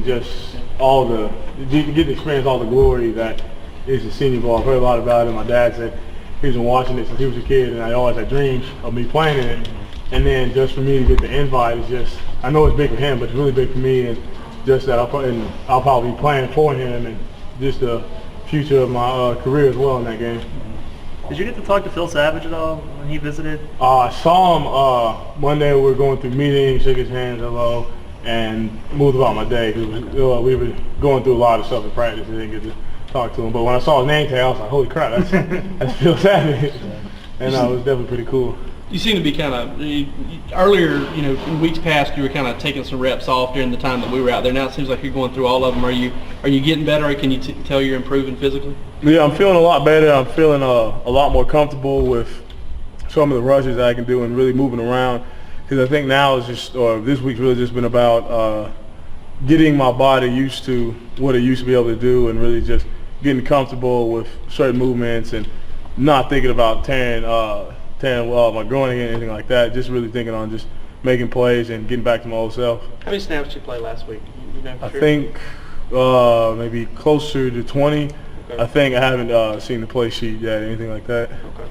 and just get to experience all the glory that is the senior ball. I've heard a lot about it. My dad said he's been watching it since he was a kid, and I always had dreams of me playing in it. And then just for me to get the invite is just, I know it's big for him, but it's really big for me, and just that I'll probably be playing for him and just the future of my career as well in that game. Did you get to talk to Phil Savage at all when he visited? I saw him one day. We were going through meetings, shook his hand, hello, and moved about my day. Cause we were going through a lot of stuff in practice and didn't get to talk to him. But when I saw his name tag, I was like, holy crap, that's Phil Savage. And it was definitely pretty cool. You seem to be kind of, earlier, in weeks past, you were kind of taking some reps off during the time that we were out there. Now it seems like you're going through all of them. Are you getting better, or can you tell you're improving physically? Yeah, I'm feeling a lot better. I'm feeling a lot more comfortable with some of the rushes that I can do and really moving around. Because I think now is just, or this week's really just been about getting my body used to what it used to be able to do, and really just getting comfortable with certain movements and not thinking about tearing my groin again, anything like that. Just really thinking on just making plays and getting back to my old self. How many snaps did you play last week? I think maybe closer to 20. Okay. I think I haven't seen the play sheet yet, anything like that. Okay.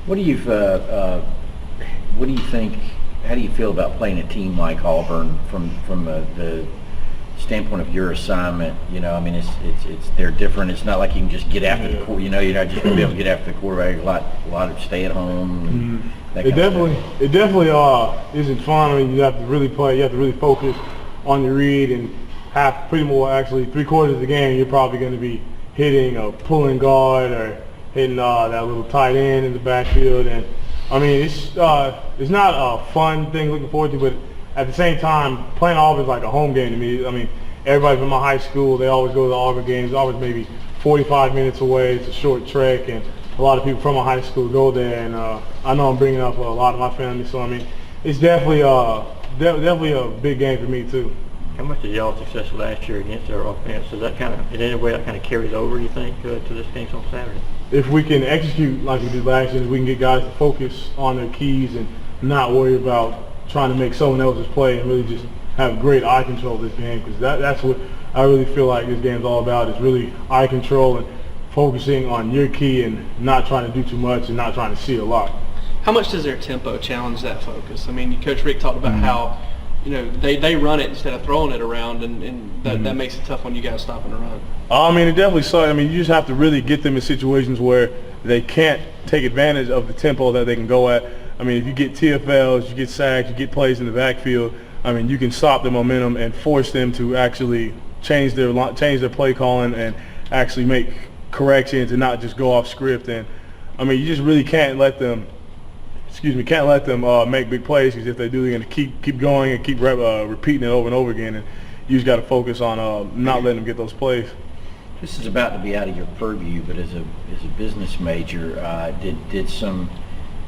What do you think? How do you feel about playing a team like Auburn from the standpoint of your assignment? I mean, it's they're different. It's not like you can just get after the quarterback. You're not just gonna be able to get after the quarterback. A lot of stay at home. And it definitely isn't fun. I mean, you have to really play. You have to really focus on your read, and pretty much actually 3/4 of the game you're probably going to be hitting a pulling guard or hitting that little tight end in the backfield. And I mean, it's not a fun thing looking forward to, but at the same time, playing Auburn is like a home game to me. I mean, everybody from my high school, they always go to the Auburn games. Auburn's maybe 45 minutes away. It's a short trek, and a lot of people from my high school go there. And I know I'm bringing up a lot of my family, so I mean, it's definitely a big game for me too. How much did y'all's success last year against their offense? Does that kind of, in any way, that kind of carries over, you think, to this game on Saturday? If we can execute like we did last year, we can get guys to focus on their keys and not worry about trying to make someone else's play, and really just have great eye control of this game, because that's what I really feel like this game's all about, is really eye control and focusing on your key and not trying to do too much and not trying to see a lot. How much does their tempo challenge that focus? I mean, Coach Rick talked about how they run it instead of throwing it around, and that makes it tough when you guys stop and run. I mean, it definitely sucks. I mean, you just have to really get them in situations where they can't take advantage of the tempo that they can go at. I mean, if you get TFLs, you get sacks, you get plays in the backfield, I mean, you can stop the momentum and force them to actually change their play calling and actually make corrections and not just go off script. And I mean, you just really can't let them make big plays, because if they do, they're going to keep going and keep repeating it over and over again. And you just got to focus on not letting them get those plays. This is about to be out of your purview, but as a business major, did some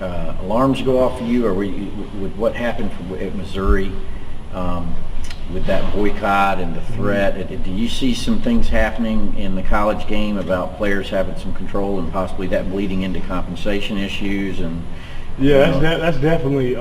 alarms go off for you, or with what happened at Missouri, with that boycott and the threat? Do you see some things happening in the college game about players having some control and possibly that bleeding into compensation issues? And yeah, that's definitely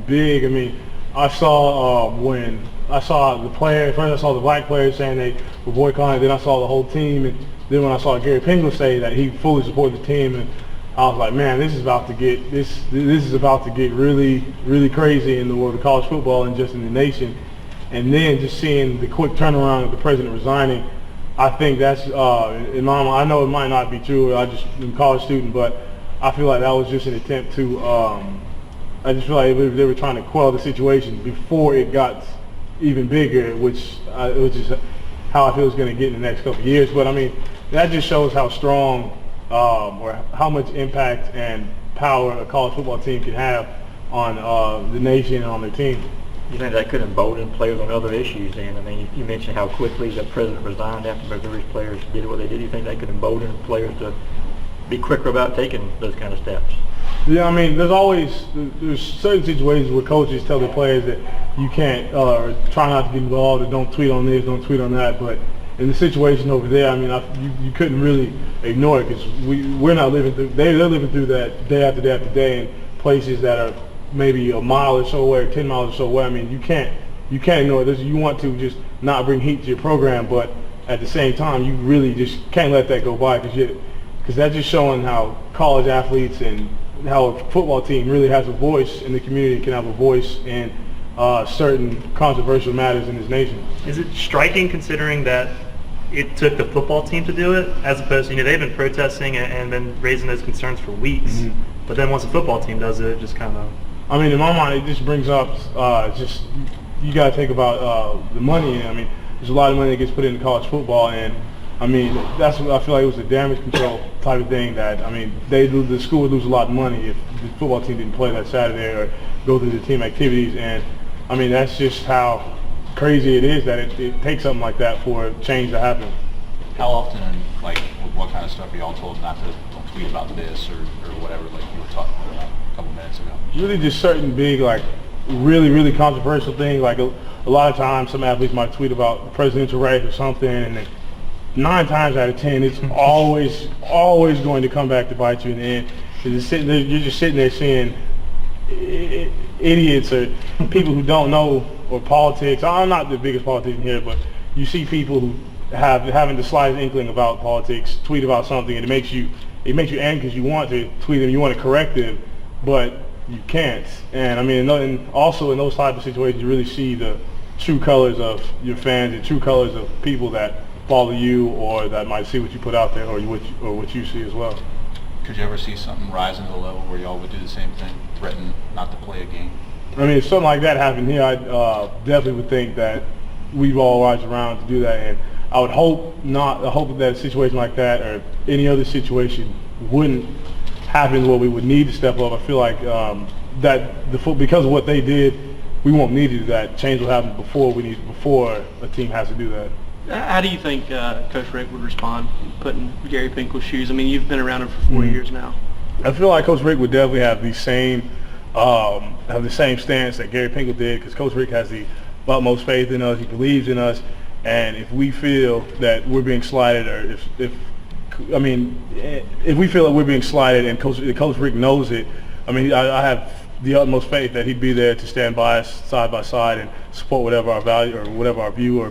big. I mean, I saw when I saw the players, first I saw the black players saying they were boycotting, then I saw the whole team, and then when I saw Gary Pingler say that he fully supported the team, and I was like, man, this is about to get really, really crazy in the world of college football and just in the nation. And then just seeing the quick turnaround of the president resigning, I think that's in my mind, I know it might not be true. I'm a college student, but I feel like that was just an attempt to. I just feel like they were trying to quell the situation before it got even bigger, which is how I feel it's going to get in the next couple of years. But I mean, that just shows how strong or how much impact and power a college football team can have on the nation and on their team. You think that could embolden players on other issues then? I mean, you mentioned how quickly the president resigned after Missouri's players did what they did. Do you think that could embolden players to be quicker about taking those kind of steps? Yeah, I mean, there's certain situations where coaches tell their players that you can't try not to get involved, or don't tweet on this, don't tweet on that. But in the situation over there, I mean, you couldn't really ignore it, because we're not living through. They're living through that day after day after day in places that are maybe a mile or so away, or 10 miles or so away. I mean, you can't ignore this. You want to just not bring heat to your program, but at the same time, you really just can't let that go by because that's just showing how college athletes and how a football team really has a voice in the community, can have a voice in certain controversial matters in this nation. Is it striking considering that it took the football team to do it, as opposed to, they've been protesting and been raising those concerns for weeks, but then once the football team does it, it just kind of... I mean, in my mind, it just brings up just you got to think about the money. I mean, there's a lot of money that gets put into college football, and I mean, that's what I feel like it was a damage control type of thing. That I mean, the school would lose a lot of money if the football team didn't play that Saturday or go through the team activities. And I mean, that's just how crazy it is that it takes something like that for a change to happen. How often, like, what kind of stuff are y'all told not to tweet about this or whatever, like you were talking about a couple minutes ago? Really just certain big, like, really controversial things. Like a lot of times some athletes might tweet about the presidential race or something, and then 9 times out of 10 it's always going to come back to bite you in the end. You're just sitting there seeing idiots or people who don't know, or politics. I'm not the biggest politician here, but you see people who having the slightest inkling about politics tweet about something, and it makes you angry because you want to tweet them, you want to correct them, but you can't. And I mean, and also in those type of situations, you really see the true colors of your fans and true colors of people that follow you or that might see what you put out there or what you see as well. Could you ever see something rise into the level where y'all would do the same thing, threaten not to play a game? I mean, if something like that happened here, I definitely would think that we've all rise around to do that, and I would hope not. I hope that a situation like that or any other situation wouldn't happen where we would need to step up. I feel like because of what they did, we won't need to do that. Change will happen before a team has to do that. How do you think Coach Rick would respond putting Gary Pinkel's shoes? I mean, you've been around him for 4 years now. I feel like Coach Rick would definitely have the same stance that Gary Pinkel did, because Coach Rick has the utmost faith in us. He believes in us, and if we feel that we're being slighted, or if we feel that we're being slighted and Coach Rick knows it, I mean, I have the utmost faith that he'd be there to stand by us side by side and support whatever our value or whatever our view or